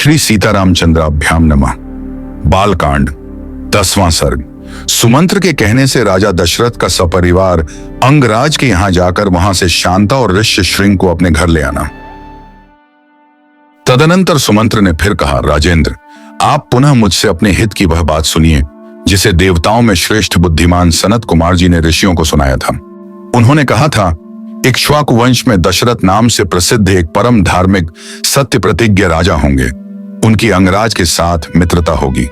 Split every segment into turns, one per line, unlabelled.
श्री सीतारामचंद्राभ्याम नमः। बालकांड 10वां सर्ग। सुमंत्र के कहने से राजा दशरथ का सपरिवार अंगराज के यहां जाकर वहां से शांता और ऋष्यशृंग को अपने घर ले आना। तदनंतर सुमंत्र ने फिर कहा, राजेंद्र, आप पुनः मुझसे अपने हित की वह बात सुनिए जिसे देवताओं में श्रेष्ठ बुद्धिमान सनत कुमार जी ने ऋषियों को सुनाया था। उन्होंने कहा था, इक्ष्वाकु वंश में दशरथ नाम से प्रसिद्ध एक परम धार्मिक सत्य प्रतिज्ञ राजा होंगे। उनकी अंगराज के साथ मित्रता होगी।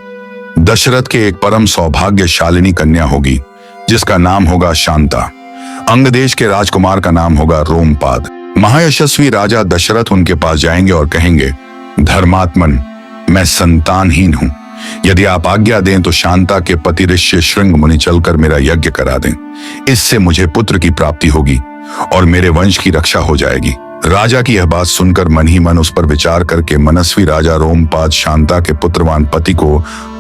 दशरथ के एक परम सौभाग्यशालिनी कन्या होगी जिसका नाम होगा शांता। अंग देश के राजकुमार का नाम होगा रोमपाद। महायशस्वी राजा दशरथ उनके पास जाएंगे और कहेंगे, धर्मात्मन, मैं संतानहीन हूं। यदि आप आज्ञा दें तो शांता के पति ऋष्यशृंग मुनि चलकर मेरा यज्ञ करा दें। इससे मुझे पुत्र की प्राप्ति होगी और मेरे वंश की रक्षा हो जाएगी। राजा की यह बात सुनकर मन ही मन उस पर विचार करके मनस्वी राजा रोमपाद शांता के पुत्रवान पति को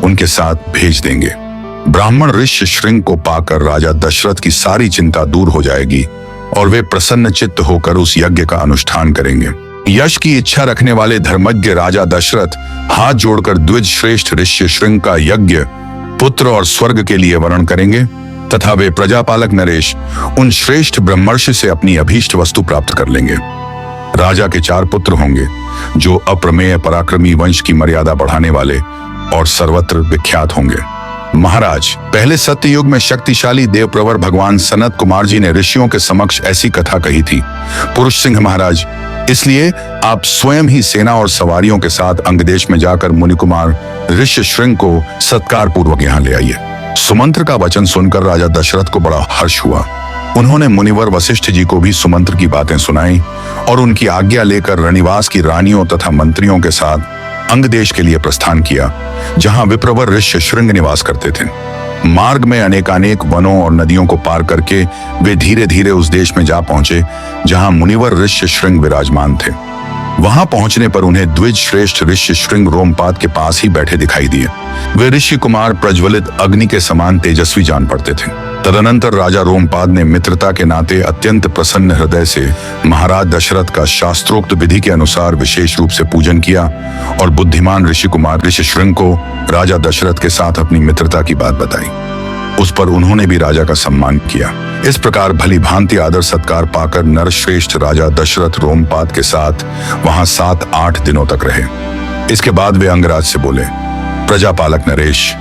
उनके साथ भेज देंगे। ब्राह्मण ऋष्यशृंग को पाकर राजा दशरथ की सारी चिंता दूर हो जाएगी और वे प्रसन्न चित्त होकर उस यज्ञ का अनुष्ठान करेंगे। यश की इच्छा रखने वाले धर्मज्ञ राजा दशरथ हाथ जोड़कर द्विज श्रेष्ठ ऋष्यशृंग का यज्ञ पुत्र और स्वर्ग के लिए वर्ण करेंगे तथा वे प्रजापालक नरेश उन श्रेष्ठ ब्रह्मर्षि से अपनी अभीष्ट वस्तु प्राप्त कर लेंगे। राजा के 4 पुत्र होंगे जो अप्रमेय पराक्रमी वंश की मर्यादा बढ़ाने वाले और सर्वत्र विख्यात होंगे। महाराज, पहले सत्ययुग में शक्तिशाली देवप्रवर भगवान सनत कुमार जी ने ऋषियों के समक्ष ऐसी कथा कही थी। पुरुष सिंह महाराज, इसलिए आप स्वयं ही सेना और सवारियों के साथ अंगदेश में जाकर मुनि कुमार ऋष्यशृंग को सत्कार पूर्वक यहाँ ले आइए। सुमंत्र का वचन सुनकर राजा दशरथ को बड़ा हर्ष हुआ। उन्होंने मुनिवर वशिष्ठ जी को भी सुमंत्र की बातें सुनाई और उनकी आज्ञा लेकर रणिवास की रानियों तथा मंत्रियों के साथ अंग देश के लिए प्रस्थान किया, जहां विप्रवर ऋष्यशृंग निवास करते थे। मार्ग में अनेकानेक वनों और नदियों को पार करके वे धीरे धीरे उस देश में जा पहुंचे जहां मुनिवर ऋष्यशृंग विराजमान थे। वहां पहुंचने पर उन्हें द्विज श्रेष्ठ ऋष्यशृंग रोमपाद के पास ही बैठे दिखाई दिए। वे ऋषि कुमार प्रज्वलित अग्नि के समान तेजस्वी जान पड़ते थे। तदनंतर राजा रोमपाद ने मित्रता के नाते अत्यंत प्रसन्न हृदय से महाराज दशरथ का शास्त्रोक्त विधि के अनुसार विशेष रूप से पूजन किया और बुद्धिमान ऋषि कुमार ऋष्यशृंग को राजा दशरथ के साथ अपनी मित्रता की बात बताई। उस पर उन्होंने भी राजा का सम्मान किया। इस प्रकार भली भांति आदर सत्कार पाकर नरश्रेष्ठ राजा दशरथ रोमपाद के साथ वहां 7-8 दिनों तक रहे। इसके बाद वे अंगराज से बोले, प्रजापालक नरेश,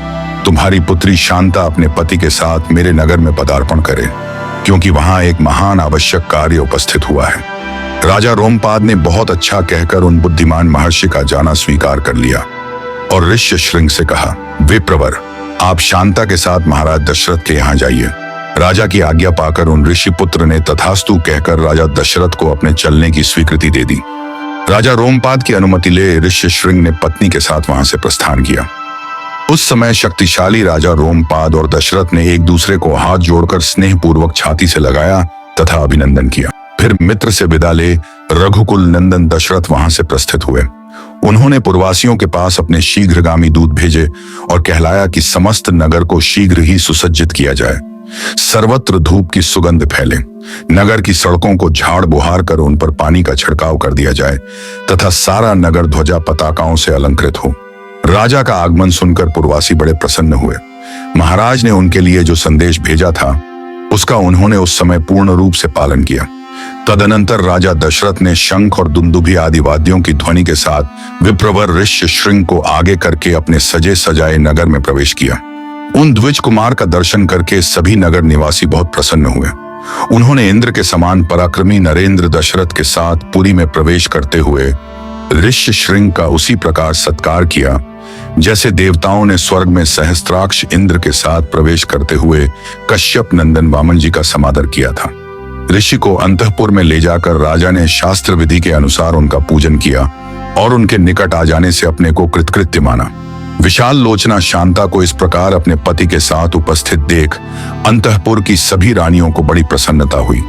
तुम्हारी पुत्री शांता अपने पति के साथ मेरे नगर में पदार्पण करे, क्योंकि वहां एक महान आवश्यक कार्य उपस्थित हुआ है। राजा रोमपाद ने बहुत अच्छा कहकर उन बुद्धिमान महर्षि का जाना स्वीकार कर लिया और ऋष्यशृंग से कहा, विप्रवर, आप शांता के साथ महाराज दशरथ के यहाँ जाइए। राजा की आज्ञा पाकर उन ऋषि पुत्र ने तथास्तु कहकर राजा दशरथ को अपने चलने की स्वीकृति दे दी। राजा रोमपाद की अनुमति ले ऋष्यशृंग ने पत्नी के साथ वहां से प्रस्थान किया। उस समय शक्तिशाली राजा रोमपाद और दशरथ ने एक दूसरे को हाथ जोड़कर स्नेहपूर्वक छाती से लगाया तथा अभिनंदन किया। फिर मित्र से विदा ले रघुकुल नंदन दशरथ वहां से प्रस्थित हुए। उन्होंने पुरवासियों के पास अपने शीघ्रगामी दूत भेजे और कहलाया कि समस्त नगर को शीघ्र ही सुसज्जित किया जाए। सर्वत्र धूप की सुगंध फैले, नगर की सड़कों को झाड़ बुहार कर उन पर पानी का छिड़काव कर दिया जाए तथा सारा नगर ध्वजा पताकाओं से अलंकृत हो। राजा का आगमन सुनकर पुरवासी बड़े प्रसन्न हुए। महाराज ने उनके लिए जो संदेश भेजा था उसका उन्होंने उस समय पूर्ण रूप से पालन किया। तदनंतर राजा दशरथ ने शंख और दुंदुभी आदि वाद्यों की ध्वनि के साथ विप्रवर ऋष्यशृंग को आगे करके अपने सजे सजाए नगर में प्रवेश किया। उन द्विज कुमार का दर्शन करके सभी नगर निवासी बहुत प्रसन्न हुए। उन्होंने इंद्र के समान पराक्रमी नरेंद्र दशरथ के साथ पुरी में प्रवेश करते हुए ऋष्यशृंग का उसी प्रकार सत्कार किया जैसे देवताओं ने स्वर्ग में सहस्त्राक्ष इंद्र के साथ प्रवेश करते हुए कश्यप नंदन वामन जी का समादर किया था। ऋषि को अंतःपुर में ले जाकर राजा ने शास्त्र विधि के अनुसार उनका पूजन किया और उनके निकट आ जाने से अपने को कृतकृत्य माना। विशाल लोचना शांता को इस प्रकार अपने पति के साथ उपस्थित देख अंतःपुर की सभी रानियों को बड़ी प्रसन्नता हुई।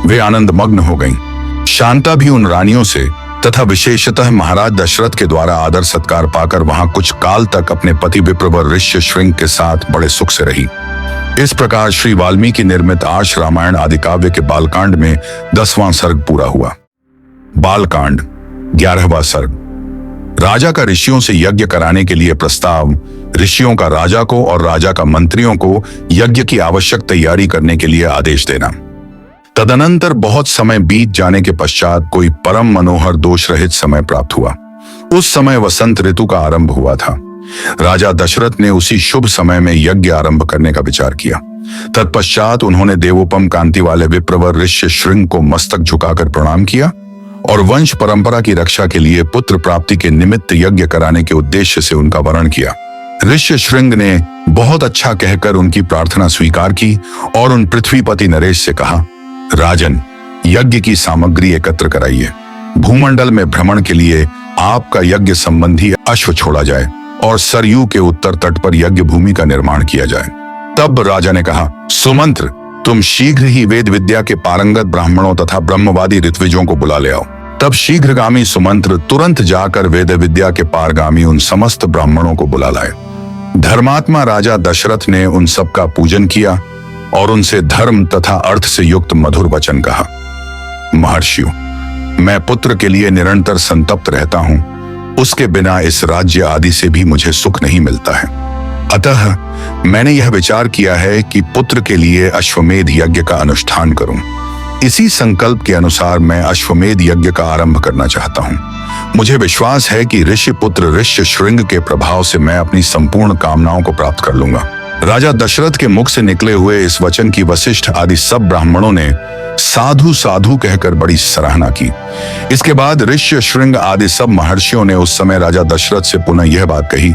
वे आनंद मग्न हो गईं। शांता भी उन रानियों से तथा विशेषतः महाराज दशरथ के द्वारा आदर सत्कार पाकर वहां कुछ काल तक अपने पति विप्रवर ऋष्यशृंग के साथ बड़े सुख से रही। इस प्रकार श्री वाल्मीकि निर्मित आर्ष रामायण आदि काव्य के बालकांड में 10वां सर्ग पूरा हुआ। बालकांड 11वां सर्ग। राजा का ऋषियों से यज्ञ कराने के लिए प्रस्ताव, ऋषियों का राजा को और राजा का मंत्रियों को यज्ञ की आवश्यक तैयारी करने के लिए आदेश देना। तदनंतर बहुत समय बीत जाने के पश्चात कोई परम मनोहर दोष रहित समय प्राप्त हुआ। उस समय वसंत ऋतु का आरंभ हुआ था। राजा दशरथ ने उसी शुभ समय में यज्ञ आरंभ करने का विचार किया। तत्पश्चात उन्होंने देवोपम कांति वाले विप्रवर ऋष्य श्रृंग को मस्तक झुकाकर प्रणाम किया और वंश परंपरा की रक्षा के लिए पुत्र प्राप्ति के निमित्त यज्ञ कराने के उद्देश्य से उनका वरण किया। ऋष्य श्रृंग ने बहुत अच्छा कहकर उनकी प्रार्थना स्वीकार की और उन पृथ्वीपति नरेश से कहा, राजन, यज्ञ की सामग्री एकत्र कराइए। भूमंडल में भ्रमण के लिए आपका यज्ञ संबंधी अश्व छोड़ा जाए और सरयू के उत्तर तट पर यज्ञ भूमि का निर्माण किया जाए। तब राजा ने कहा, सुमंत्र, तुम शीघ्र ही वेद विद्या के पारंगत ब्राह्मणों तथा ब्रह्मवादी ऋत्विजों को बुला ले आओ। तब शीघ्रगामी सुमंत्र तुरंत जाकर वेद विद्या के पारगामी उन समस्त ब्राह्मणों को बुला लाए। धर्मात्मा राजा दशरथ ने उन सब का पूजन किया और उनसे धर्म तथा अर्थ से युक्त मधुर वचन कहा। महर्षियों, मैं पुत्र के लिए निरंतर संतप्त रहता हूं। उसके बिना इस राज्य आदि से भी मुझे सुख नहीं मिलता है। अतः मैंने यह विचार किया है कि पुत्र के लिए अश्वमेध यज्ञ का अनुष्ठान करूं। इसी संकल्प के अनुसार मैं अश्वमेध यज्ञ का आरंभ करना चाहता हूं। मुझे विश्वास है कि ऋषि पुत्र ऋष्य श्रृंग के प्रभाव से मैं अपनी संपूर्ण कामनाओं को प्राप्त कर लूंगा। राजा दशरथ के मुख से निकले हुए इस वचन की वशिष्ठ आदि सब ब्राह्मणों ने साधु साधु कहकर बड़ी सराहना की। इसके बाद ऋष्य श्रृंग आदि सब महर्षियों ने उस समय राजा दशरथ से पुनः यह बात कही,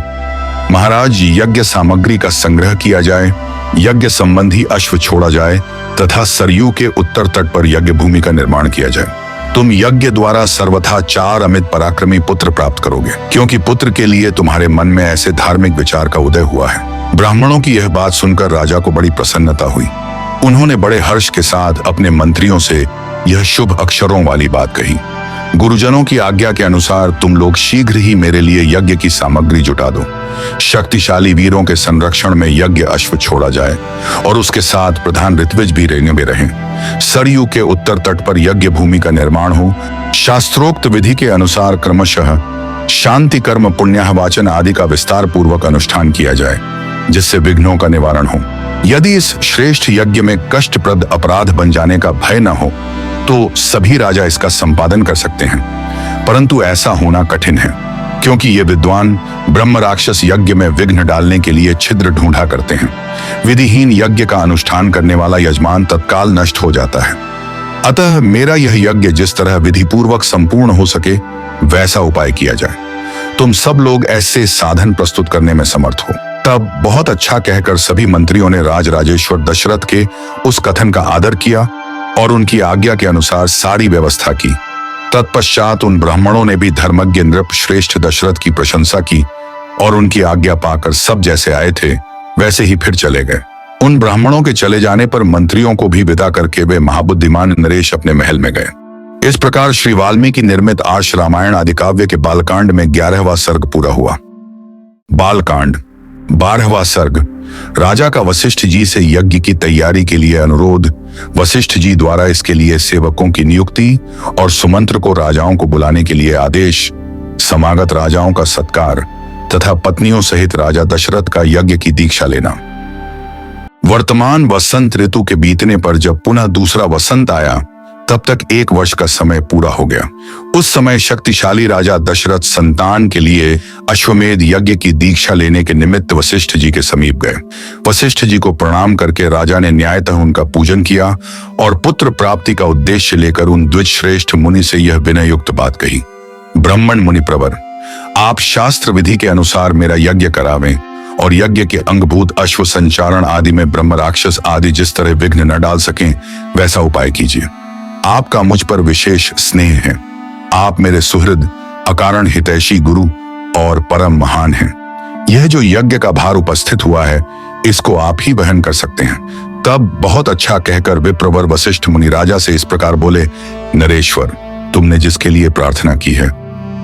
महाराज, यज्ञ सामग्री का संग्रह किया जाए, यज्ञ संबंधी अश्व छोड़ा जाए तथा सरयू के उत्तर तट पर यज्ञ भूमि का निर्माण किया जाए। तुम यज्ञ द्वारा सर्वथा 4 अमित पराक्रमी पुत्र प्राप्त करोगे, क्योंकि पुत्र के लिए तुम्हारे मन में ऐसे धार्मिक विचार का उदय हुआ है। ब्राह्मणों की यह बात सुनकर राजा को बड़ी प्रसन्नता हुई। उन्होंने बड़े हर्ष के साथ अपने मंत्रियों से यह शुभ अक्षरों वाली बात कही, गुरुजनों की आज्ञा के अनुसार तुम लोग शीघ्र ही मेरे लिए यज्ञ की सामग्री जुटा दो। शक्तिशाली वीरों के संरक्षण में यज्ञ अश्व छोड़ा जाए और उसके साथ प्रधान ऋत्विज भी रहने में रहें। सरयू के उत्तर तट पर यज्ञ भूमि का निर्माण हो। शास्त्रोक्त विधि के अनुसार क्रमशः शांति कर्म, पुण्याहवाचन आदि का विस्तार पूर्वक अनुष्ठान किया जाए, जिससे विघ्नों का निवारण हो। यदि इस श्रेष्ठ यज्ञ में कष्टप्रद अपराध बन जाने का भय न हो तो सभी राजा इसका संपादन कर सकते हैं, परंतु ऐसा होना कठिन है, क्योंकि ये विद्वान ब्रह्म राक्षस यज्ञ में विघ्न डालने के लिए छिद्र ढूंढा करते हैं। विधिहीन यज्ञ का अनुष्ठान करने वाला यजमान तत्काल नष्ट हो जाता है। अतः मेरा यह यज्ञ जिस तरह विधिपूर्वक संपूर्ण हो सके वैसा उपाय किया जाए। तुम सब लोग ऐसे साधन प्रस्तुत करने में समर्थ हो। तब बहुत अच्छा कहकर सभी मंत्रियों ने राजराजेश्वर दशरथ के उस कथन का आदर किया और उनकी आज्ञा के अनुसार सारी व्यवस्था की। तत्पश्चात उन ब्राह्मणों ने भी धर्मज्ञ नृप श्रेष्ठ दशरथ की प्रशंसा की और उनकी आज्ञा पाकर सब जैसे आए थे वैसे ही फिर चले गए। उन ब्राह्मणों के चले जाने पर मंत्रियों को भी विदा करके वे महाबुद्धिमान नरेश अपने महल में गए। इस प्रकार श्री वाल्मीकि निर्मित आर्ष रामायण आदि काव्य के बालकांड में 11वां सर्ग पूरा हुआ। बालकांड 12वां सर्ग। राजा का वशिष्ठ जी से यज्ञ की तैयारी के लिए अनुरोध, वशिष्ठ जी द्वारा इसके लिए सेवकों की नियुक्ति और सुमंत्र को राजाओं को बुलाने के लिए आदेश, समागत राजाओं का सत्कार तथा पत्नियों सहित राजा दशरथ का यज्ञ की दीक्षा लेना। वर्तमान वसंत ऋतु के बीतने पर जब पुनः दूसरा वसंत आया तब तक 1 वर्ष का समय पूरा हो गया। उस समय शक्तिशाली राजा दशरथ संतान के लिए अश्वमेध यज्ञ की दीक्षा लेने के निमित्त वशिष्ठ जी के समीप गए। वशिष्ठ जी को प्रणाम करके राजा ने न्यायतः उनका पूजन किया और पुत्र प्राप्ति का उद्देश्य लेकर उन द्विज श्रेष्ठ मुनि से यह विनय युक्त बात कही। ब्राह्मण मुनि प्रवर, आप शास्त्र विधि के अनुसार मेरा यज्ञ करावें और यज्ञ के अंगभूत अश्व संचारण आदि में ब्रह्म राक्षस आदि जिस तरह विघ्न न डाल सकें वैसा उपाय कीजिए। आपका मुझ पर विशेष स्नेह है। आप मेरे सुहृद, अकारण हितैषी गुरु और परम महान हैं। यह जो यज्ञ का भार उपस्थित हुआ है इसको आप ही वहन कर सकते हैं। तब बहुत अच्छा कहकर विप्रवर वशिष्ठ मुनि राजा से इस प्रकार बोले, नरेश्वर, तुमने जिसके लिए प्रार्थना की है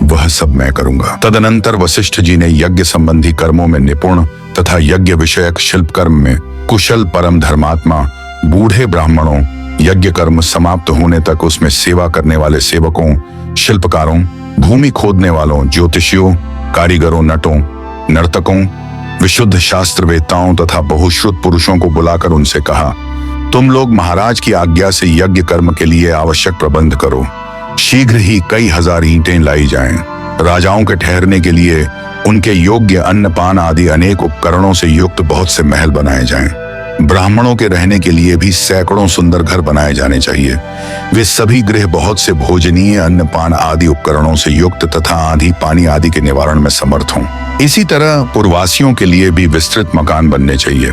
वह सब मैं करूंगा। तदनंतर वशिष्ठ जी ने यज्ञ संबंधी कर्मों में निपुण तथा यज्ञ विषयक शिल्प कर्म में कुशल परम धर्मात्मा बूढ़े ब्राह्मणों, यज्ञ कर्म समाप्त होने तक उसमें सेवा करने वाले सेवकों, शिल्पकारों भूमि खोदने वालों, ज्योतिषियों, कारीगरों, नटों, नर्तकों, विशुद्ध शास्त्रवेत्ताओं तथा बहुश्रुत पुरुषों को बुलाकर उनसे कहा, तुम लोग महाराज की आज्ञा से यज्ञ कर्म के लिए आवश्यक प्रबंध करो। शीघ्र ही कई हजार ईंटें लाई जाएं। राजाओं के ठहरने के लिए उनके योग्य अन्नपान आदि अनेक उपकरणों से युक्त बहुत से महल बनाए जाएं। ब्राह्मणों के रहने के लिए भी सैकड़ों सुंदर घर बनाए जाने चाहिए। वे सभी गृह बहुत से भोजनीय अन्नपान आदि उपकरणों से युक्त तथा आंधी पानी आदि के निवारण में समर्थ हों। इसी तरह पुरवासियों के लिए भी विस्तृत मकान बनने चाहिए।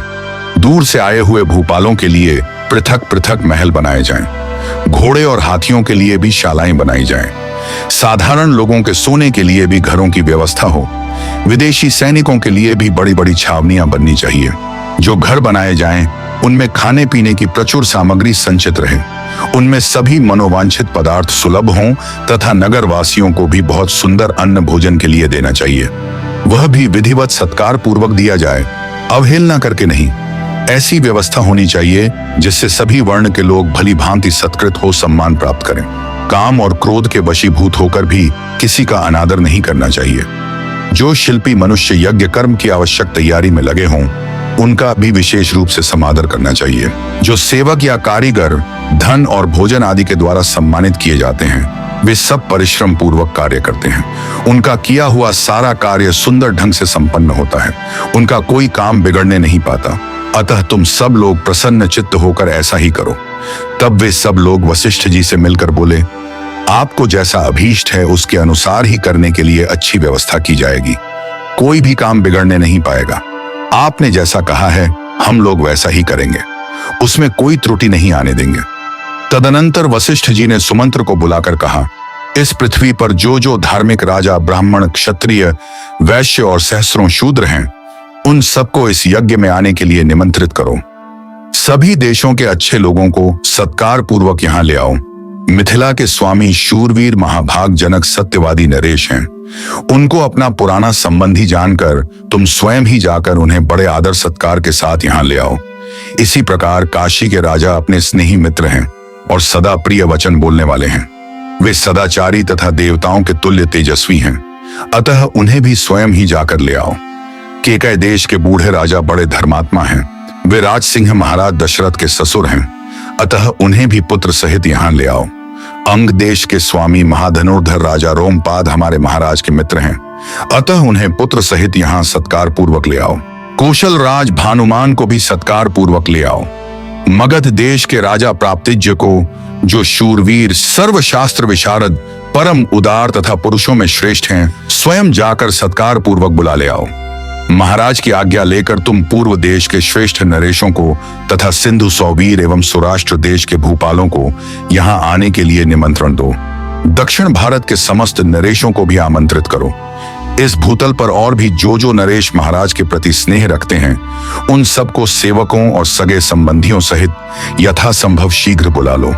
दूर से आए हुए भूपालों के लिए पृथक पृथक महल बनाए जाएं। घोड़े और हाथियों के लिए भी शालाएं बनाई जाएं। साधारण लोगों के सोने के लिए भी घरों की व्यवस्था हो। विदेशी सैनिकों के लिए भी बड़ी बड़ी छावनियां बननी चाहिए। जो घर बनाए जाएं, उनमें खाने पीने की प्रचुर सामग्री संचित रहे। उनमें सभी मनोवांछित पदार्थ सुलभ हों तथा नगर वासियों को भी बहुत सुंदर अन्न भोजन के लिए देना चाहिए। वह भी विधिवत सत्कार पूर्वक दिया जाए, अवहेलना करके नहीं। ऐसी व्यवस्था होनी चाहिए जिससे सभी वर्ण के लोग भली भांति सत्कृत हो सम्मान प्राप्त करें। काम और क्रोध के वशीभूत होकर भी किसी का अनादर नहीं करना चाहिए। जो शिल्पी मनुष्य यज्ञ कर्म की आवश्यक तैयारी में लगे हों, उनका भी विशेष रूप से समादर करना चाहिए। जो सेवक या कारीगर धन और भोजन आदि के द्वारा सम्मानित किए जाते हैं, वे सब परिश्रम पूर्वक कार्य करते हैं। उनका किया हुआ सारा कार्य सुंदर ढंग से संपन्न होता है। उनका कोई काम बिगड़ने नहीं पाता। अतः तुम सब लोग प्रसन्न चित्त होकर ऐसा ही करो। तब वे सब लोग वशिष्ठ जी से मिलकर बोले, आपको जैसा अभीष्ट है उसके अनुसार ही करने के लिए अच्छी व्यवस्था की जाएगी। कोई भी काम बिगड़ने नहीं पाएगा। आपने जैसा कहा है हम लोग वैसा ही करेंगे, उसमें कोई त्रुटि नहीं आने देंगे। तदनंतर वशिष्ठ जी ने सुमंत्र को बुलाकर कहा, इस पृथ्वी पर जो जो धार्मिक राजा, ब्राह्मण, क्षत्रिय, वैश्य और सहस्रों शूद्र हैं, उन सबको इस यज्ञ में आने के लिए निमंत्रित करो। सभी देशों के अच्छे लोगों को सत्कार पूर्वक यहाँ ले आओ। मिथिला के स्वामी शूरवीर महाभाग जनक सत्यवादी नरेश हैं। उनको अपना पुराना संबंधी जानकर तुम स्वयं ही जाकर उन्हें बड़े आदर सत्कार के साथ यहाँ ले आओ। इसी प्रकार काशी के राजा अपने स्नेही मित्र हैं और सदा प्रिय वचन बोलने वाले हैं। वे सदाचारी तथा देवताओं के तुल्य तेजस्वी हैं, अतः उन्हें भी स्वयं ही जाकर ले आओ। केकय देश के बूढ़े राजा बड़े धर्मात्मा हैं। वे राज सिंह महाराज दशरथ के ससुर हैं, अतः उन्हें भी पुत्र सहित यहाँ ले आओ। अंग देश के स्वामी महाधनुर्धर राजा रोमपाद हमारे महाराज के मित्र हैं, अतः उन्हें पुत्र सहित यहाँ सत्कार पूर्वक ले आओ। कौशल राज भानुमान को भी सत्कार पूर्वक ले आओ। मगध देश के राजा प्राप्तिज्य को, जो शूरवीर, सर्वशास्त्र विशारद, परम उदार तथा पुरुषों में श्रेष्ठ हैं, स्वयं जाकर सत्कार पूर्वक बुला ले आओ। महाराज की आज्ञा लेकर तुम पूर्व देश के श्रेष्ठ नरेशों को तथा सिंधु सौवीर एवं सौराष्ट्र देश के भूपालों को यहाँ आने के लिए निमंत्रण दो। दक्षिण भारत के समस्त नरेशों को भी आमंत्रित करो। इस भूतल पर और भी जो जो नरेश महाराज के प्रति स्नेह रखते हैं, उन सबको सेवकों और सगे संबंधियों सहित यथासंभव शीघ्र बुला लो।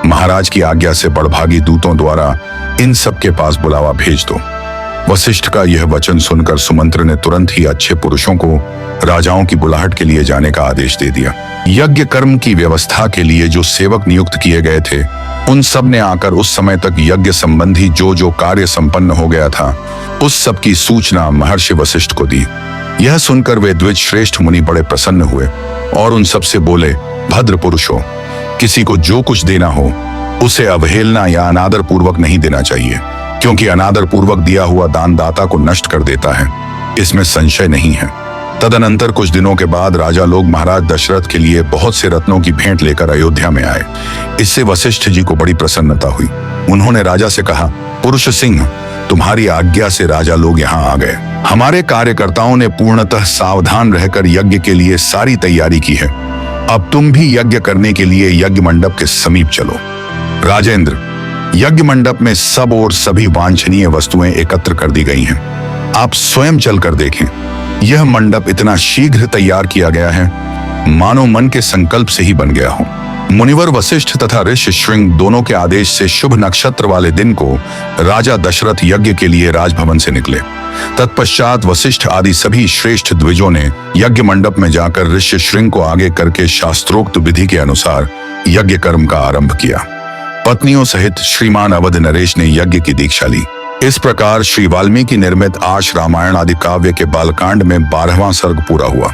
महाराज की आज्ञा से बड़भागी दूतों द्वारा इन सब के पास बुलावा भेज दो। वशिष्ठ का यह वचन सुनकर सुमंत्र ने तुरंत ही अच्छे पुरुषों को राजाओं की बुलाहट के लिए जाने का आदेश दे दिया। यज्ञ कर्म की व्यवस्था के लिए जो सेवक नियुक्त किए गए थे, उन सब ने आकर उस समय तक यज्ञ संबंधी जो जो कार्य संपन्न हो गया था, उस सब की सूचना महर्षि वशिष्ठ को दी। यह सुनकर वे द्विज श्रेष्ठ मुनि बड़े प्रसन्न हुए और उन सब से बोले, भद्र पुरुषों, किसी को जो कुछ देना हो उसे अवहेलना या अनादर पूर्वक नहीं देना चाहिए, क्योंकि अनादर पूर्वक दिया हुआ दान दाता को नष्ट कर देता है, इसमें संशय नहीं है। तदनंतर कुछ दिनों के बाद राजा लोग महाराज दशरथ के लिए बहुत से रत्नों की भेंट लेकर अयोध्या में आए। इससे वशिष्ठ जी को बड़ी प्रसन्नता हुई। उन्होंने राजा से कहा, पुरुष सिंह, तुम्हारी आज्ञा से राजा लोग यहाँ आ गए। हमारे कार्यकर्ताओं ने पूर्णतः सावधान रहकर यज्ञ के लिए सारी तैयारी की है। अब तुम भी यज्ञ करने के लिए यज्ञ मंडप के समीप चलो। राजेंद्र, यज्ञ मंडप में सब और सभी वांछनीय वस्तुएं एकत्र कर दी गई हैं। आप स्वयं चलकर देखें। यह मंडप इतना शीघ्र तैयार किया गया है, मानो मन के संकल्प से ही बन गया हो। मुनिवर वशिष्ठ तथा ऋषि श्रृंग दोनों के आदेश से शुभ नक्षत्र वाले दिन को राजा दशरथ यज्ञ के लिए राजभवन से निकले। तत्पश्चात वशिष्ठ आदि सभी श्रेष्ठ द्विजों ने यज्ञ मंडप में जाकर ऋषि श्रृंग को आगे करके शास्त्रोक्त विधि के अनुसार यज्ञ कर्म का आरंभ किया। पत्नियों सहित श्रीमान अवध नरेश ने यज्ञ की दीक्षा ली। इस प्रकार श्री वाल्मीकि निर्मित आश रामायण आदि काव्य के बालकांड में 12वां सर्ग पूरा हुआ।